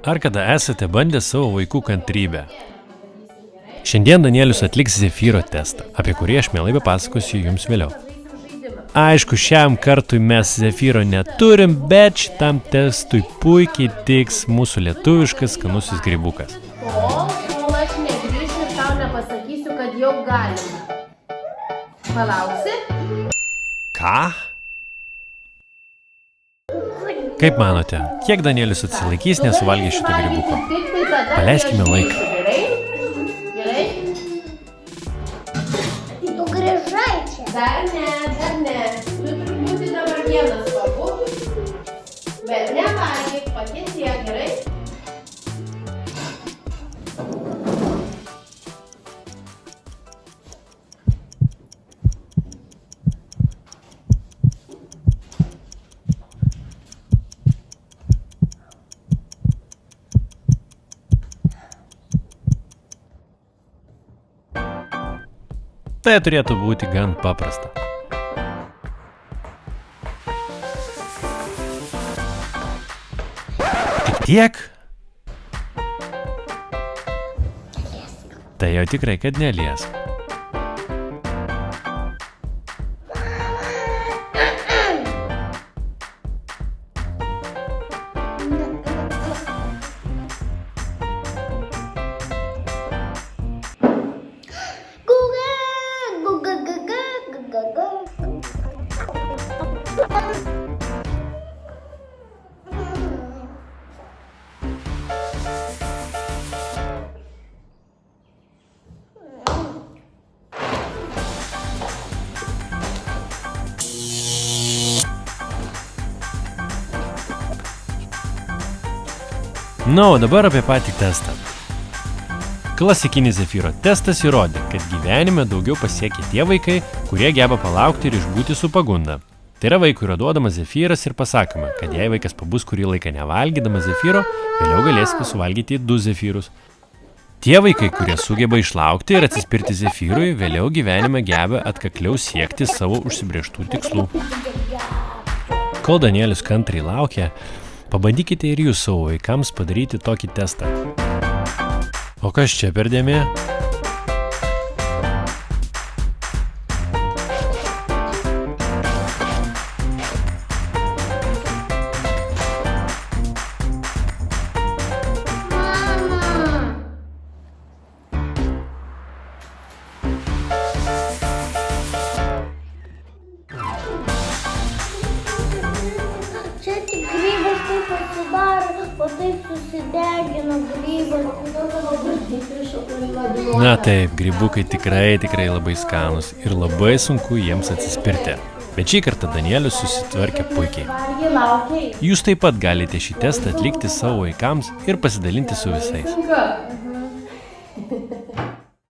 Ar kada esate bandę savo vaikų kantrybę? Šiandien Danielius atliks Zefyro testą, apie kurį aš mielai papasakosiu jums vėliau. Aišku, šiam kartui mes Zefyro neturim, bet šitam testui puikiai tiks mūsų lietuviškas skanusis grybukas. Kol aš negrįšiu ir tau nepasakysiu, kad jau galima. Palauksi? Ką? Kaip manote, kiek Danielius atsilaikys nesuvalgė šito grybuko? Paleiskime laiką. Gerai? Tu grįžai čia. Dar ne. Tu turi būti dabar vienas pabūk. Bet nevalgyk, pakentėk, gerai? Tai turėtų būti gan paprasta. Tik tiek? Tai jau tikrai, kad neliesk. Na, o dabar apie patį testą. Klasikinis Zefyro testas įrodė, kad gyvenime daugiau pasiekia tie vaikai, kurie geba palaukti ir išbūti su pagunda. Tai yra vaikui yra duodamas Zefyras ir pasakoma, kad jei vaikas pabus kurį laiką nevalgydamas Zefyro, vėliau galėsite suvalgyti 2 Zefyrus. Tie vaikai, kurie sugeba išlaukti ir atsispirti Zefyrui, vėliau gyvenime geba atkakliau siekti savo užsibrėžtų tikslų. Kol Danielius kantriai laukia, pabandykite ir jūs savo vaikams padaryti tokį testą. O kas čia per dėmė? Čia tik grybas taip pasidaro, o taip susidegina grybas. Na taip, grybukai tikrai labai skanūs ir labai sunku jiems atsispirti. Bet šį kartą Danielius susitvarkė puikiai. Jūs taip pat galite šį testą atlikti savo vaikams ir pasidalinti su visais.